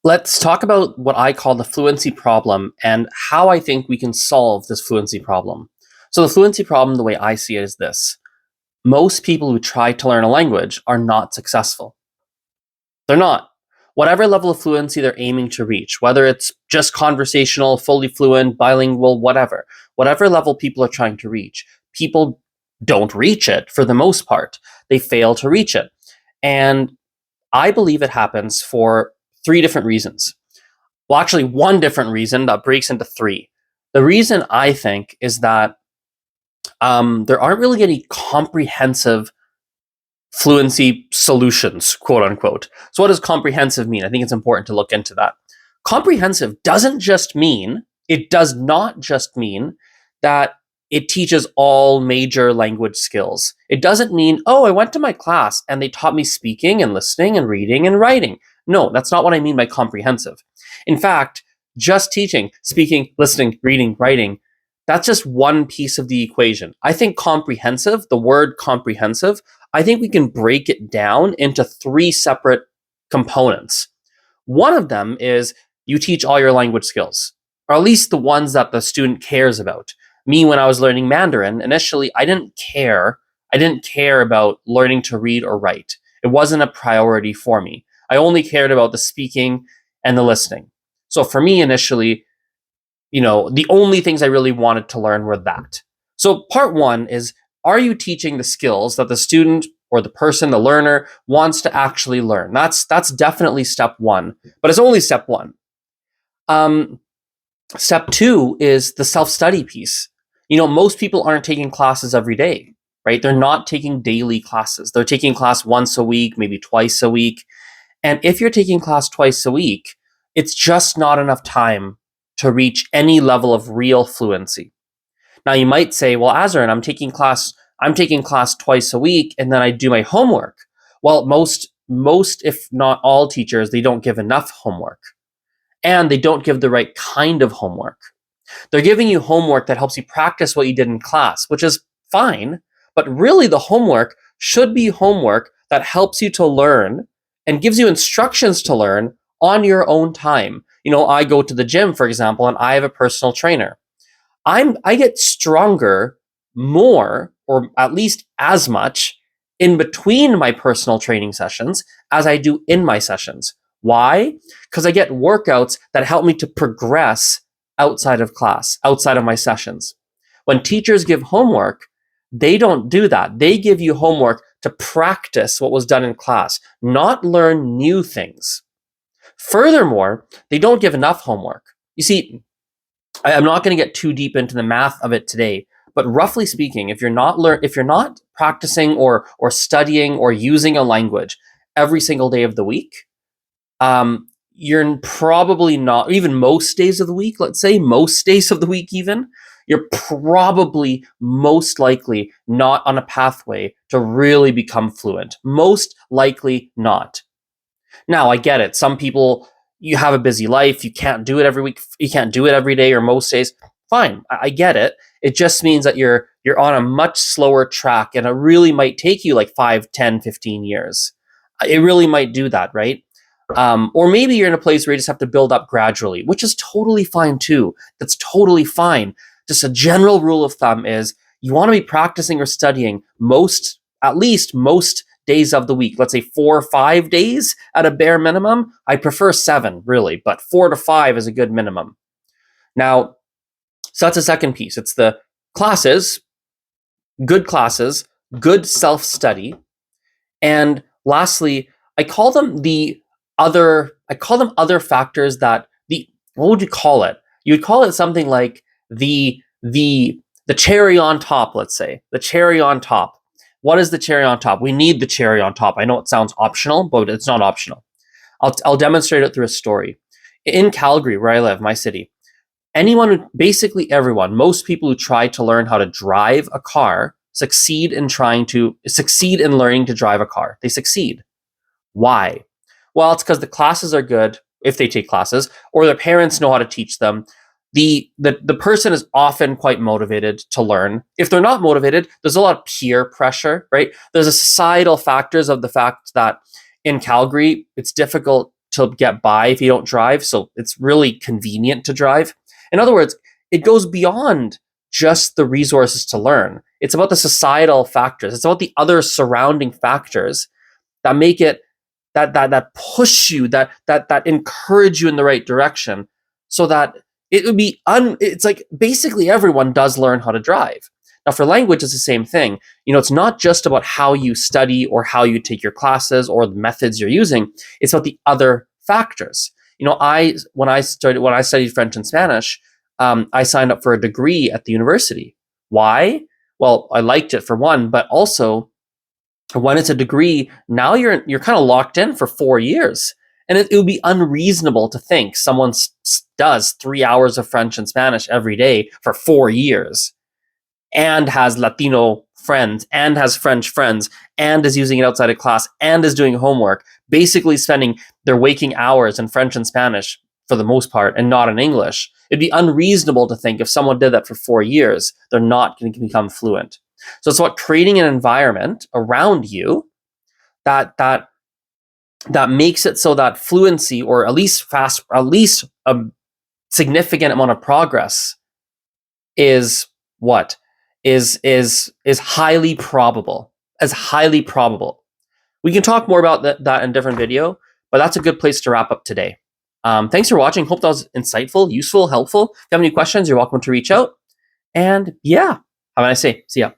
Let's talk about what I call the fluency problem and how I think we can solve this fluency problem. So, the fluency problem, the way I see it, is this: most people who try to learn a language are not successful. They're not. Whatever level of fluency they're aiming to reach, whether it's just conversational, fully fluent, bilingual, whatever level people are trying to reach, people don't reach it for the most part. They fail to reach it. And I believe it happens for three different reasons. Well, actually, one different reason that breaks into three. The reason I think is that there aren't really any comprehensive fluency solutions, quote unquote. So, what does comprehensive mean? I think it's important to look into that. Comprehensive it does not just mean that it teaches all major language skills. It doesn't mean, oh, I went to my class and they taught me speaking and listening and reading and writing. No, that's not what I mean by comprehensive. In fact, just teaching, speaking, listening, reading, writing, that's just one piece of the equation. I think comprehensive, the word comprehensive, I think we can break it down into three separate components. One of them is you teach all your language skills, or at least the ones that the student cares about. Me, when I was learning Mandarin, initially I didn't care. I didn't care about learning to read or write. It wasn't a priority for me. I only cared about the speaking and the listening. So for me, initially, the only things I really wanted to learn were that. So part one is, are you teaching the skills that the student or the person, the learner, wants to actually learn? That's definitely step one, but it's only step one. Step two is the self-study piece. Most people aren't taking classes every day, right? They're not taking daily classes. They're taking class once a week, maybe twice a week. And if you're taking class twice a week, it's just not enough time to reach any level of real fluency. Now you might say, well, Azrin, I'm taking class twice a week and then I do my homework. Well, most, if not all teachers, they don't give enough homework. And they don't give the right kind of homework. They're giving you homework that helps you practice what you did in class, which is fine, but really the homework should be homework that helps you to learn and gives you instructions to learn on your own time. I go to the gym, for example, and I have a personal trainer. I get stronger more, or at least as much, in between my personal training sessions as I do in my sessions. Why? Because I get workouts that help me to progress outside of class, outside of my sessions. When teachers give homework, they don't do that. They give you homework to practice what was done in class, not learn new things. Furthermore, they don't give enough homework. You see, I'm not going to get too deep into the math of it today, but roughly speaking, if you're not practicing or studying or using a language every single day of the week, you're probably not, even most days of the week, let's say most days of the week even, you're probably most likely not on a pathway to really become fluent. Most likely not. Now, I get it. Some people, you have a busy life. You can't do it every week. You can't do it every day or most days. Fine. I get it. It just means that you're on a much slower track, and it really might take you like 5, 10, 15 years. It really might do that, right? Or maybe you're in a place where you just have to build up gradually, which is totally fine too. That's totally fine. Just a general rule of thumb is you want to be practicing or studying at least most days of the week. Let's say 4 or 5 days at a bare minimum. I prefer 7 really, but 4 to 5 is a good minimum. Now, so that's the second piece. It's the classes, good self-study. And lastly, I call them other factors that what would you call it? You would call it something like the cherry on top, let's say. The cherry on top. What is the cherry on top? We need the cherry on top. I know it sounds optional, but it's not optional. I'll demonstrate it through a story. In Calgary, where I live, my city, basically everyone, most people who try to learn how to drive a car succeed in learning to drive a car. They succeed. Why? Well, it's because the classes are good, if they take classes, or their parents know how to teach them. The person is often quite motivated to learn. If they're not motivated, there's a lot of peer pressure, right? There's a societal factors of the fact that in Calgary, it's difficult to get by if you don't drive. So it's really convenient to drive. In other words, it goes beyond just the resources to learn. It's about the societal factors. It's about the other surrounding factors that make it that push you, that encourage you in the right direction, so that it would be it's like basically everyone does learn how to drive. Now for language, it's the same thing. It's not just about how you study or how you take your classes or the methods you're using. It's about the other factors. When I studied French and Spanish, I signed up for a degree at the university. Why? Well, I liked it for one, but also when it's a degree, now you're kind of locked in for 4 years. And it would be unreasonable to think someone does 3 hours of French and Spanish every day for 4 years and has Latino friends and has French friends and is using it outside of class and is doing homework, basically spending their waking hours in French and Spanish for the most part and not in English. It'd be unreasonable to think if someone did that for 4 years, they're not going to become fluent. So it's about creating an environment around you that makes it so that fluency, or at least a significant amount of progress, is highly probable. As highly probable. We can talk more about that in a different video, but that's a good place to wrap up today. Thanks for watching. Hope that was insightful, useful, helpful. If you have any questions, you're welcome to reach out. And yeah, have a nice day. See ya.